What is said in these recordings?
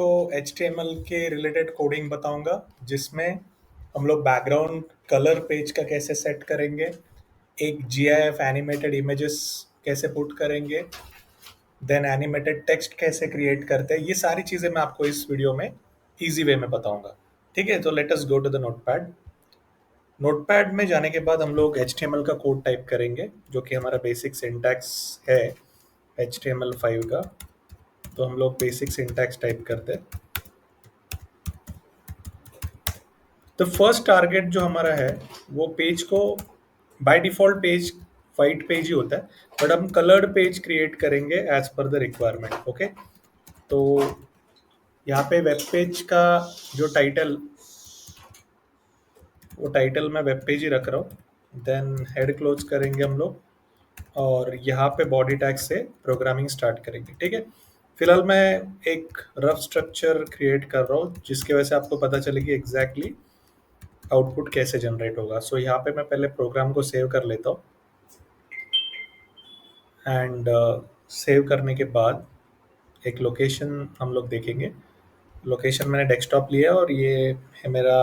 को HTML के related coding बताऊंगा जिसमें हम लोग बैकग्राउंड कलर पेज का कैसे सेट करेंगे, एक GIF एनिमेटेड इमेजेस कैसे पुट करेंगे, देन एनिमेटेड टेक्स्ट कैसे क्रिएट करते हैं। ये सारी चीज़ें मैं आपको इस वीडियो में इजी वे में बताऊंगा। ठीक है, तो let us go to the notepad. Notepad में जाने के बाद हम लोग HTML का कोड टाइप करेंगे जो कि हमारा बेसिक सिंटैक्स है HTML5 का। तो हम लोग बेसिक सिंटैक्स टाइप करते हैं। तो फर्स्ट टारगेट जो हमारा है वो पेज को by default page white page ही होता है, बट हम कलर्ड पेज क्रिएट करेंगे as per the requirement. Okay, तो यहाँ पे वेब पेज का जो टाइटल, वो टाइटल मैं वेब पेज ही रख रहा हूँ। देन हेड क्लोज करेंगे हम लोग और यहाँ पे बॉडी टैग से प्रोग्रामिंग स्टार्ट करेंगे। ठीक है, फिलहाल मैं एक रफ स्ट्रक्चर क्रिएट कर रहा हूँ जिसकी वजह से आपको पता चले कि एग्जैक्टली आउटपुट कैसे जनरेट होगा। सो यहाँ पे मैं पहले प्रोग्राम को सेव कर लेता हूँ एंड सेव करने के बाद एक लोकेशन हम लोग देखेंगे। लोकेशन मैंने डेस्कटॉप लिया और ये है मेरा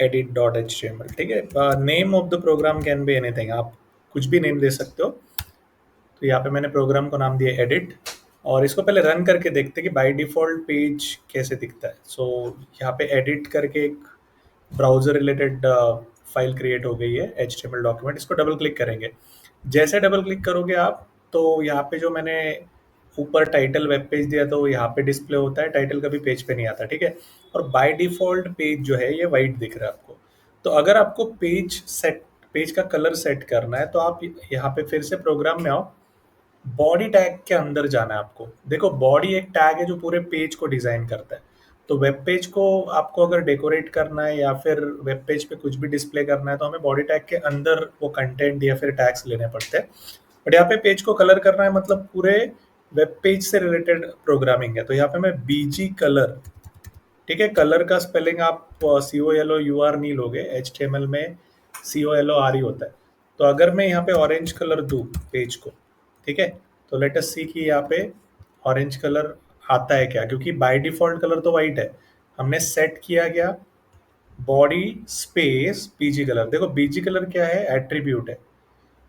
edit.html। ठीक है, name of the program can be anything, आप कुछ भी नेम दे सकते हो। तो यहाँ पे मैंने प्रोग्राम को नाम दिया एडिट और इसको पहले रन करके देखते कि बाय डिफॉल्ट पेज कैसे दिखता है। सो यहाँ पे एडिट करके एक ब्राउजर रिलेटेड फाइल क्रिएट हो गई है HTML डॉक्यूमेंट। इसको डबल क्लिक करेंगे। जैसे डबल क्लिक करोगे आप तो यहाँ पे जो मैंने ऊपर टाइटल वेब पेज दिया तो यहाँ पे डिस्प्ले होता है, टाइटल कभी पेज पे नहीं आता। ठीक है, और बाय डिफॉल्ट पेज जो है ये वाइट दिख रहा है आपको। तो अगर आपको पेज का कलर सेट करना है तो आप यहाँ पे फिर से प्रोग्राम में आओ, बॉडी टैग के अंदर जाना है आपको। देखो, बॉडी एक टैग है जो पूरे पेज को डिजाइन करता है। तो वेब पेज को आपको अगर डेकोरेट करना है या फिर वेब पेज पे कुछ भी डिस्प्ले करना है तो हमें बॉडी टैग के अंदर वो कंटेंट या फिर टैग्स लेने पड़ते हैं। बट यहाँ पे पेज को कलर करना है, मतलब पूरे वेब पेज से रिलेटेड प्रोग्रामिंग है। तो यहाँ पे मैं BG कलर, ठीक है, कलर का स्पेलिंग आप COLOUR नहीं लोगे, HTML में COLORE होता है। तो अगर मैं यहाँ पे ऑरेंज कलर दूँ पेज को, ठीक है, तो लेट अस सी कि यहाँ पे ऑरेंज कलर आता है क्या, क्योंकि बाय डिफॉल्ट कलर तो वाइट है। हमने सेट किया गया बॉडी स्पेस BG कलर। देखो, BG कलर क्या है, एट्रीब्यूट है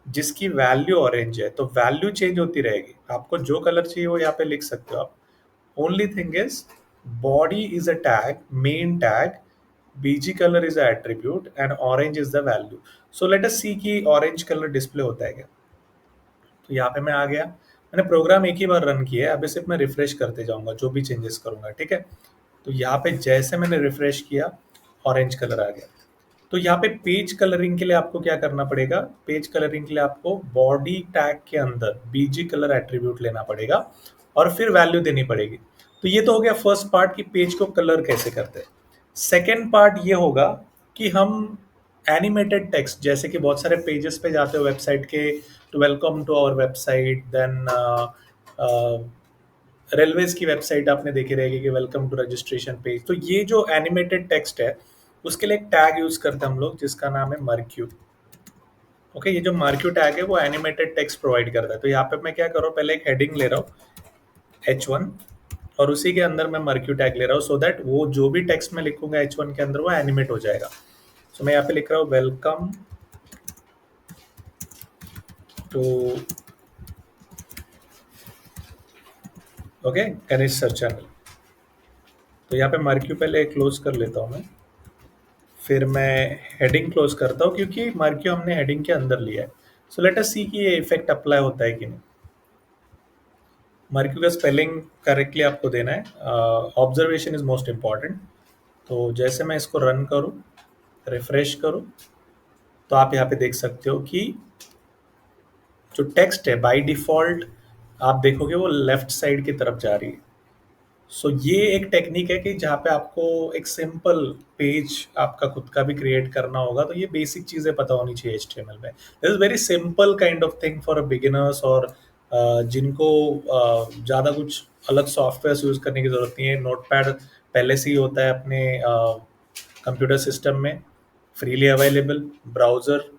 जिसकी वैल्यू ऑरेंज है, तो वैल्यू चेंज होती रहेगी। आपको जो कलर चाहिए वो यहाँ पे लिख सकते हो आप। Only thing is, body is a tag, main tag, BG color is a attribute, and orange is the value. So let us see कि orange color display होता है क्या। तो यहाँ पे मैं आ गया, मैंने प्रोग्राम एक ही बार रन किया है, अभी सिर्फ मैं रिफ्रेश करते जाऊंगा जो भी चेंजेस करूंगा। ठीक है, तो यहाँ पे जैसे मैंने रिफ्रेश किया ऑरेंज कलर आ गया। तो यहाँ पे पेज कलरिंग के लिए आपको क्या करना पड़ेगा, पेज कलरिंग के लिए आपको बॉडी टैग के अंदर BG कलर एट्रीब्यूट लेना पड़ेगा और फिर वैल्यू देनी पड़ेगी। तो ये तो हो गया फर्स्ट पार्ट कि पेज को कलर कैसे करते हैं। सेकेंड पार्ट ये होगा कि हम एनिमेटेड टेक्स्ट, जैसे कि बहुत सारे पेजेस पे जाते हो वेबसाइट के, to welcome to our website, then railways की वेबसाइट आपने देखी रहेगी कि वेलकम टू रजिस्ट्रेशन पेज। तो ये जो एनिमेटेड टेक्स्ट है उसके लिए एक टैग यूज करते हैं हम लोग जिसका नाम है मर्क्यू। ओके, ये जो मर्क्यू टैग है वो एनिमेटेड टेक्स्ट प्रोवाइड करता है। तो यहाँ पे मैं क्या कर रहा हूँ, पहले एक हेडिंग ले रहा हूँ H1 और उसी के अंदर मैं मर्क्यू टैग ले रहा हूँ, सो दैट वो जो भी टेक्स्ट मैं लिखूंगा H1 के अंदर वो एनिमेट हो जाएगा। सो मैं यहाँ पे लिख रहा हूँ welcome to Ganesh sir channel. तो यहाँ पे मर्क्यू पहले क्लोज कर लेता हूँ मैं, फिर मैं हेडिंग क्लोज करता हूँ क्योंकि मर्क्यू हमने हेडिंग के अंदर लिया है। सो लेट अस सी कि ये इफेक्ट अप्लाई होता है कि नहीं। मर्क्यू का स्पेलिंग करेक्टली आपको देना है, ऑब्जर्वेशन इज मोस्ट इम्पॉर्टेंट। तो जैसे मैं इसको रन करूँ, रिफ्रेश करूँ, तो आप यहाँ पे देख सकते हो कि जो टेक्स्ट है बाय डिफॉल्ट आप देखोगे वो लेफ्ट साइड की तरफ जा रही है। सो ये एक टेक्निक है कि जहाँ पे आपको एक सिंपल पेज आपका खुद का भी क्रिएट करना होगा, तो ये बेसिक चीजें पता होनी चाहिए HTML में। This is very simple kind of thing for beginners, और जिनको ज़्यादा कुछ अलग सॉफ्टवेयर यूज करने की जरूरत नहीं है। नोटपैड पहले से ही होता है अपने कंप्यूटर सिस्टम में, freely available browser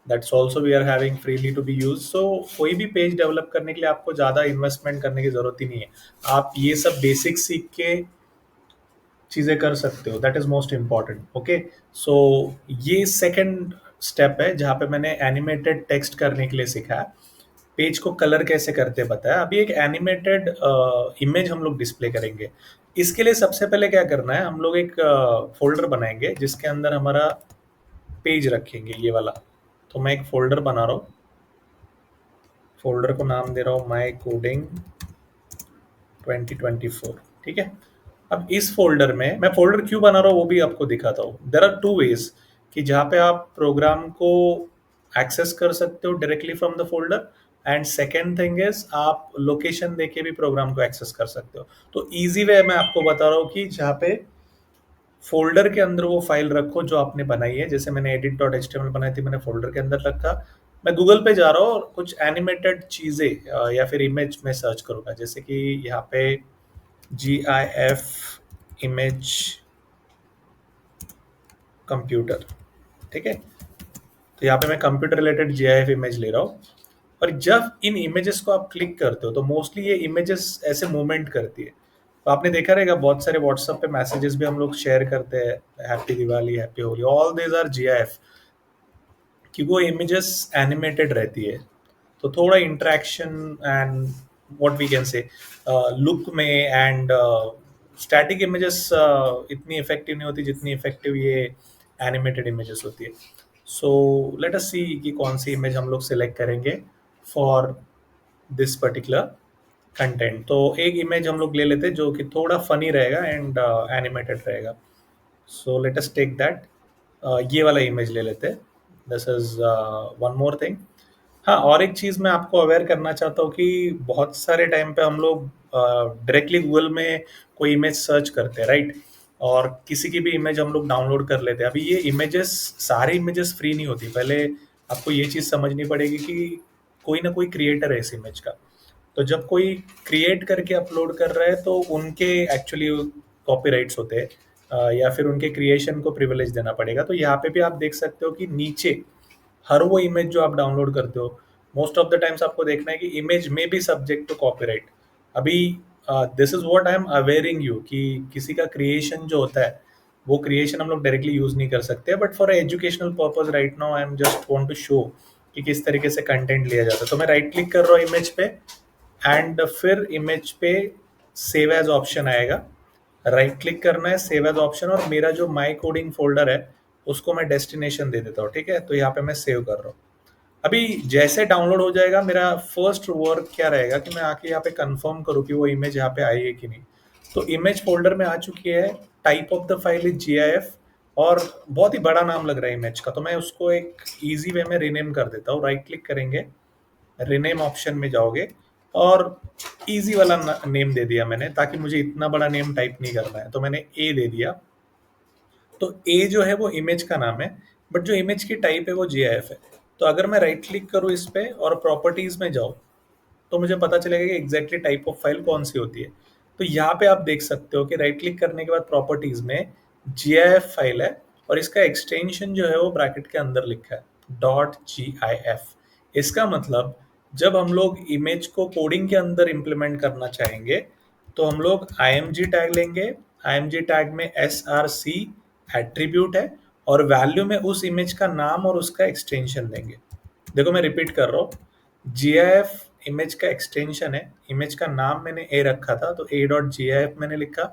that's also we are having freely to be use. So कोई भी पेज डेवलप करने के लिए आपको ज़्यादा इन्वेस्टमेंट करने की ज़रूरत ही नहीं है। आप ये सब बेसिक सीख के चीज़ें कर सकते हो, that is most important. Okay, so ये सेकंड स्टेप है जहाँ पे मैंने एनिमेटेड टेक्स्ट करने के लिए सीखा है। पेज को कलर कैसे करते बताया। अभी एक एनिमेटेड इमेज हम लोग डिस्प्ले करेंगे। इसके लिए सबसे पहले क्या करना है, हम लोग एक फोल्डर बनाएंगे जिसके अंदर हमारा पेज रखेंगे, ये वाला। तो मैं एक फोल्डर बना रहा हूँ, फोल्डर को नाम दे रहा हूँ माई कोडिंग 2024। ठीक है, अब इस फोल्डर में मैं फोल्डर क्यों बना रहा हूँ वो भी आपको दिखाता हूँ। देर आर टू वेज कि जहाँ पे आप प्रोग्राम को एक्सेस कर सकते हो directly from the folder, and second thing is आप लोकेशन देके भी प्रोग्राम को एक्सेस कर सकते हो। तो इजी वे मैं आपको बता रहा हूँ कि जहाँ पे फोल्डर के अंदर वो फाइल रखो जो आपने बनाई है। जैसे मैंने edit.html बनाई थी, मैंने फोल्डर के अंदर रखा। मैं गूगल पे जा रहा हूँ और कुछ एनिमेटेड चीजें या फिर इमेज में सर्च करूंगा, जैसे कि यहाँ पे GIF इमेज कंप्यूटर। ठीक है, तो यहाँ पे मैं कंप्यूटर रिलेटेड GIF इमेज ले रहा हूँ। और जब इन इमेजेस को आप क्लिक करते हो तो मोस्टली ये इमेजेस ऐसे मूवमेंट करती है। तो आपने देखा रहेगा बहुत सारे व्हाट्सएप पे मैसेजेस भी हम लोग शेयर करते हैं, happy Diwali, happy Holi, all these are GIF, कि वो इमेजेस एनिमेटेड रहती है। तो थोड़ा interaction and what we can say look में, एंड स्टैटिक इमेजेस इतनी इफेक्टिव नहीं होती जितनी इफेक्टिव ये एनिमेटेड इमेजेस होती है। सो लेट अस सी कि कौन सी इमेज हम लोग सिलेक्ट करेंगे फॉर दिस पर्टिकुलर कंटेंट। तो एक इमेज हम लोग ले लेते हैं जो कि थोड़ा फनी रहेगा एंड एनिमेटेड रहेगा। So let us take that, ये वाला इमेज ले लेते हैं। This is one more thing. हाँ, और एक चीज़ मैं आपको अवेयर करना चाहता हूँ कि बहुत सारे टाइम पे हम लोग डायरेक्टली गूगल में कोई इमेज सर्च करते हैं, राइट? और किसी की भी इमेज हम लोग डाउनलोड कर लेते हैं। अभी ये इमेजेस, सारी इमेजेस फ्री नहीं होती। पहले आपको ये चीज़ समझनी पड़ेगी कि कोई ना कोई क्रिएटर है इस इमेज का। तो जब कोई क्रिएट करके अपलोड कर रहा है तो उनके एक्चुअली कॉपीराइट्स होते हैं, या फिर उनके क्रिएशन को प्रिविलेज देना पड़ेगा। तो यहाँ पे भी आप देख सकते हो कि नीचे हर वो इमेज जो आप डाउनलोड करते हो, मोस्ट ऑफ द टाइम्स आपको देखना है कि इमेज में भी सब्जेक्ट टू कॉपीराइट। अभी this is what I am awaring you कि किसी का क्रिएशन जो होता है वो क्रिएशन हम लोग डायरेक्टली यूज नहीं कर सकते, but for educational purpose right now I am just want to show कि किस तरीके से कंटेंट लिया जाता है। तो मैं राइट क्लिक कर रहा हूँ इमेज पे, एंड फिर इमेज पे सेव एज ऑप्शन आएगा। राइट क्लिक करना है, सेव एज ऑप्शन, और मेरा जो माई कोडिंग फोल्डर है उसको मैं डेस्टिनेशन दे देता हूँ। ठीक है, तो यहाँ पे मैं सेव कर रहा हूँ। अभी जैसे डाउनलोड हो जाएगा, मेरा फर्स्ट वर्क क्या रहेगा कि मैं आके यहाँ पे कंफर्म करूँ कि वो इमेज यहाँ पे आई है कि नहीं। तो इमेज फोल्डर में आ चुकी है, type of the file is GIF, और बहुत ही बड़ा नाम लग रहा है इमेज का, तो मैं उसको एक इजी वे में रीनेम कर देता हूँ। राइट क्लिक करेंगे, रीनेम ऑप्शन में जाओगे, और इजी वाला नेम दे दिया मैंने, ताकि मुझे इतना बड़ा नेम टाइप नहीं करना है, तो मैंने ए दे दिया। तो ए जो है वो इमेज का नाम है, बट जो इमेज की टाइप है वो GIF है। तो अगर मैं राइट क्लिक करूँ इस पे और प्रॉपर्टीज में जाऊँ, तो मुझे पता चलेगा कि एग्जैक्टली टाइप ऑफ फाइल कौन सी होती है। तो यहाँ पे आप देख सकते हो कि राइट क्लिक करने के बाद प्रॉपर्टीज में GIF फाइल है, और इसका एक्सटेंशन जो है वो ब्रैकेट के अंदर लिखा है .gif। इसका मतलब जब हम लोग इमेज को कोडिंग के अंदर इम्प्लीमेंट करना चाहेंगे तो हम लोग img टैग लेंगे। img टैग में src एट्रीब्यूट है, और वैल्यू में उस इमेज का नाम और उसका एक्सटेंशन देंगे। देखो मैं रिपीट कर रहा हूँ, GIF इमेज का एक्सटेंशन है, इमेज का नाम मैंने ए रखा था तो a.gif मैंने लिखा।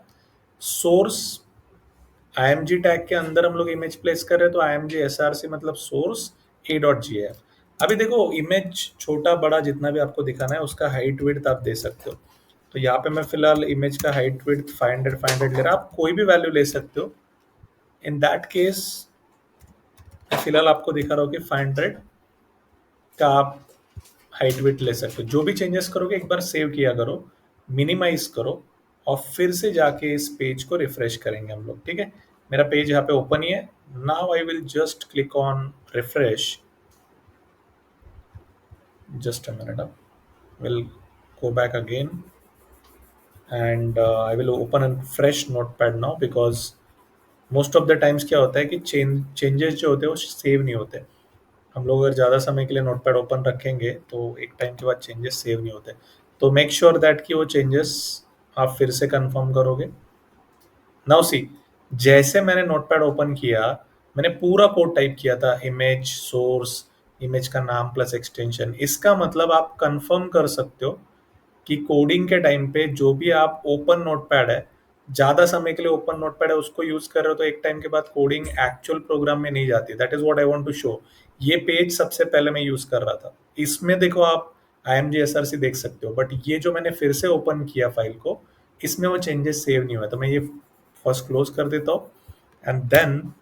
सोर्स img टैग के अंदर हम लोग इमेज प्लेस कर रहे हैं, तो img src मतलब सोर्स a.gif। अभी देखो इमेज छोटा बड़ा जितना भी आपको दिखाना है उसका हाइट विड्थ आप दे सकते हो। तो यहाँ पे मैं फिलहाल इमेज का हाइट विड्थ 500 ले रहा, आप कोई भी वैल्यू ले सकते हो। इन दैट केस मैं फिलहाल आपको दिखा रहा हूँ कि 500 का आप हाइट विड्थ ले सकते हो। जो भी चेंजेस करोगे एक बार सेव किया करो, मिनिमाइज करो, और फिर से जाके इस पेज को रिफ्रेश करेंगे हम लोग। ठीक है, मेरा पेज यहाँ पे ओपन ही है। Now I will just click on refresh, just a minute up, we'll go back again, and I will open a fresh notepad now, because most of the times क्या होता है कि चेंजेस जो होते हैं वो सेव नहीं होते। हम लोग अगर ज़्यादा समय के लिए नोटपैड ओपन रखेंगे तो एक टाइम के बाद चेंजेस सेव नहीं होते। तो मेक श्योर दैट कि वो चेंजेस आप फिर से कंफर्म करोगे। नाउ सी, जैसे मैंने नोटपैड ओपन किया, मैंने पूरा कोड टाइप किया था, इमेज सोर्स, इमेज का नाम प्लस एक्सटेंशन। इसका मतलब आप कंफर्म कर सकते हो कि कोडिंग के टाइम पे जो भी आप ओपन नोटपैड है, ज्यादा समय के लिए ओपन नोटपैड है उसको यूज कर रहे हो, तो एक टाइम के बाद कोडिंग एक्चुअल प्रोग्राम में नहीं जाती। That is what I want to show. ये पेज सबसे पहले मैं यूज कर रहा था, इसमें देखो आप IMG SRC देख सकते हो, बट ये जो मैंने फिर से ओपन किया फाइल को, इसमें वो चेंजेस सेव नहीं हुए। तो मैं ये फर्स्ट क्लोज कर देता हूँ, एंड देन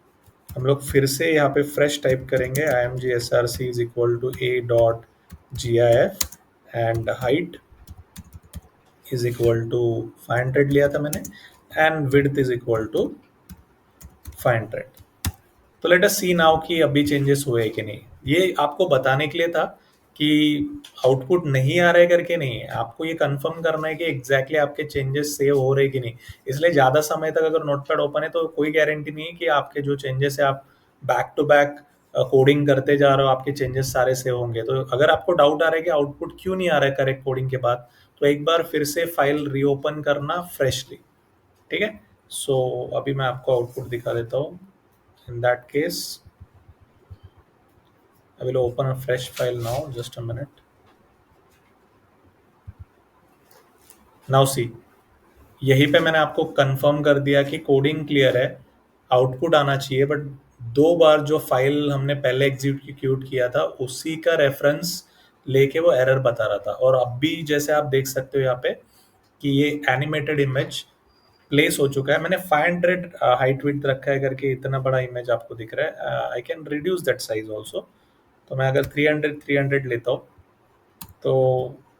हम लोग फिर से यहाँ पे फ्रेश टाइप करेंगे, IMG SRC is equal to a.gif and height is equal to 500 लिया था मैंने, and width is equal to 500। तो लेट अस सी नाउ कि अभी चेंजेस हुए कि नहीं। ये आपको बताने के लिए था कि आउटपुट नहीं आ रहे करके नहीं है, आपको ये कंफर्म करना है कि एग्जैक्टली आपके चेंजेस सेव हो रहे कि नहीं। इसलिए ज्यादा समय तक अगर नोटपैड ओपन है तो कोई गारंटी नहीं है कि आपके जो चेंजेस है आप बैक टू बैक कोडिंग करते जा रहे हो आपके चेंजेस सारे सेव होंगे। तो अगर आपको डाउट आ रहा है कि आउटपुट क्यों नहीं आ रहा है करेक्ट कोडिंग के बाद, तो एक बार फिर से फाइल रीओपन करना फ्रेशली। ठीक है, सो अभी मैं आपको आउटपुट दिखा देता हूँ। In that case, I will open a fresh file now. Just a minute. Now see, यहीं पे मैंने आपको कंफर्म कर दिया कि कोडिंग क्लियर है, आउटपुट आना चाहिए, बट दो बार जो फाइल हमने पहले एग्जीक्यूट किया था उसी का रेफरेंस लेके वो एरर बता रहा था। और अब भी जैसे आप देख सकते हो यहाँ पे कि ये एनिमेटेड इमेज प्लेस हो चुका है। मैंने 500 हाइट विड्थ रखा है करके इतना बड़ा इमेज आपको दिख रहा है। I can reduce that size also. तो मैं अगर 300 लेता हूँ तो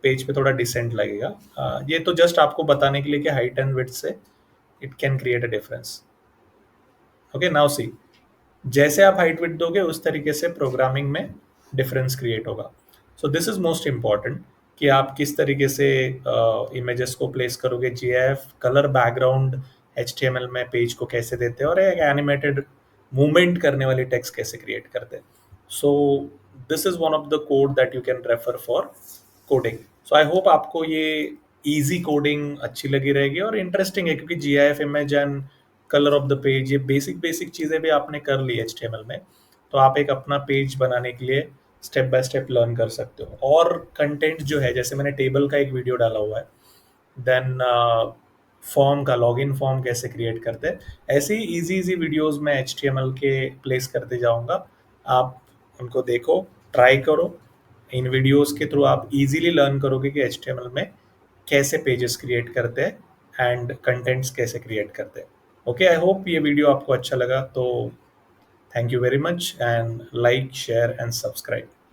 पेज पे थोड़ा डिसेंट लगेगा। ये तो जस्ट आपको बताने के लिए कि हाइट एंड विड्थ से it can create a difference. Okay, now see, जैसे आप हाइट विड्थ दोगे उस तरीके से प्रोग्रामिंग में डिफरेंस क्रिएट होगा। So this is most important कि आप किस तरीके से इमेजेस को प्लेस करोगे, GIF कलर बैकग्राउंड HTML में पेज को कैसे देते हैं, और एक एनिमेटेड मूवमेंट करने वाली टेक्स्ट कैसे क्रिएट करते हैं। So this is one of the code that you can refer for coding. So I hope आपको ये इजी कोडिंग अच्छी लगी रहेगी और इंटरेस्टिंग है, क्योंकि GIF image and colour of the page, ये बेसिक बेसिक चीज़ें भी आपने कर ली HTML में, तो आप एक अपना पेज बनाने के लिए स्टेप बाय स्टेप लर्न कर सकते हो। और कंटेंट जो है, जैसे मैंने टेबल का एक वीडियो डाला हुआ है, देन फॉर्म का लॉगिन फॉर्म कैसे क्रिएट करते हैं, ऐसे ही इजी इजी वीडियोस मैं HTML के प्लेस करते जाऊंगा। आप उनको देखो, ट्राई करो। इन वीडियोस के थ्रू आप इजीली लर्न करोगे कि HTML में कैसे पेजेस क्रिएट करते हैं एंड कंटेंट्स कैसे क्रिएट करते हैं। ओके, आई होप ये वीडियो आपको अच्छा लगा। तो thank you very much, and like share and subscribe.